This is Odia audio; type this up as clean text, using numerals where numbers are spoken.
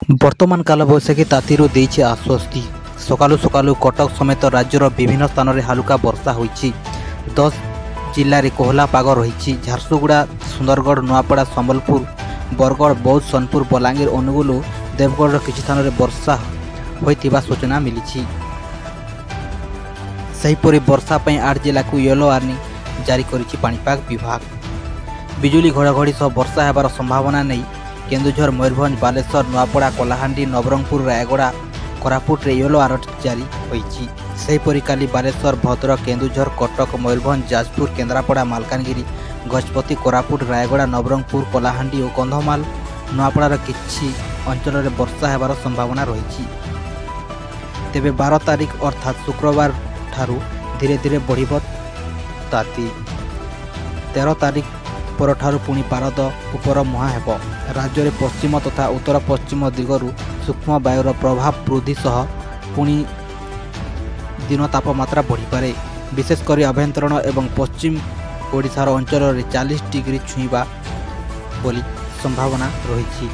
ବର୍ତ୍ତମାନ କାଳବୈଶାଖୀ ତାତିରୁ ଦେଇଛି ଆଶ୍ୱସ୍ତି। ସକାଳୁ ସକାଳୁ କଟକ ସମେତ ରାଜ୍ୟର ବିଭିନ୍ନ ସ୍ଥାନରେ ହାଲୁକା ବର୍ଷା ହୋଇଛି। 10 ଜିଲ୍ଲାରେ କୋହଲା ପାଗ ରହିଛି। ଝାରସୁଗୁଡ଼ା, ସୁନ୍ଦରଗଡ଼, ନୂଆପଡ଼ା, ସମ୍ବଲପୁର, ବରଗଡ଼, ବୌଦ୍ଧ, ସୋନପୁର, ବଲାଙ୍ଗୀର, ଅନୁଗୁଳ ଓ ଦେବଗଡ଼ର କିଛି ସ୍ଥାନରେ ବର୍ଷା ହୋଇଥିବା ସୂଚନା ମିଳିଛି। ସେହିପରି ବର୍ଷା ପାଇଁ 8 ଜିଲ୍ଲାକୁ ୟେଲୋ ୱାର୍ଣ୍ଣିଂ ଜାରି କରିଛି ପାଣିପାଗ ବିଭାଗ। ବିଜୁଳି ଘଡ଼ଘଡ଼ି ସହ ବର୍ଷା ହେବାର ସମ୍ଭାବନା ନେଇ କେନ୍ଦୁଝର, ମୟୂରଭଞ୍ଜ, ବାଲେଶ୍ୱର, ନୂଆପଡ଼ା, କଳାହାଣ୍ଡି, ନବରଙ୍ଗପୁର, ରାୟଗଡ଼ା, କୋରାପୁଟରେ ୟେଲୋ ଆଲର୍ଟ ଜାରି ହୋଇଛି। ସେହିପରି କାଲି ବାଲେଶ୍ୱର, ଭଦ୍ରକ, କେନ୍ଦୁଝର, କଟକ, ମୟୂରଭଞ୍ଜ, ଯାଜପୁର, କେନ୍ଦ୍ରାପଡ଼ା, ମାଲକାନଗିରି, ଗଜପତି, କୋରାପୁଟ, ରାୟଗଡ଼ା, ନବରଙ୍ଗପୁର, କଳାହାଣ୍ଡି ଓ କନ୍ଧମାଳ, ନୂଆପଡ଼ାର କିଛି ଅଞ୍ଚଳରେ ବର୍ଷା ହେବାର ସମ୍ଭାବନା ରହିଛି। ତେବେ 12 ତାରିଖ ଅର୍ଥାତ୍ ଶୁକ୍ରବାର ଠାରୁ ଧୀରେ ଧୀରେ ବଢ଼ିବ ତାତି। 13 ତାରିଖ ପରଠାରୁ ପୁଣି ପାରଦ ଉପର ମୁହାଁ ହେବ। ରାଜ୍ୟରେ ପଶ୍ଚିମ ତଥା ଉତ୍ତର ପଶ୍ଚିମ ଦିଗରୁ ସୂକ୍ଷ୍ମ ବାୟୁର ପ୍ରଭାବ ବୃଦ୍ଧି ସହ ପୁଣି ଦିନ ତାପମାତ୍ରା ବଢ଼ିପାରେ। ବିଶେଷ କରି ଆଭ୍ୟନ୍ତରୀଣ ଏବଂ ପଶ୍ଚିମ ଓଡ଼ିଶାର ଅଞ୍ଚଳରେ 40 ଡିଗ୍ରୀ ଛୁଇଁବା ବୋଲି ସମ୍ଭାବନା ରହିଛି।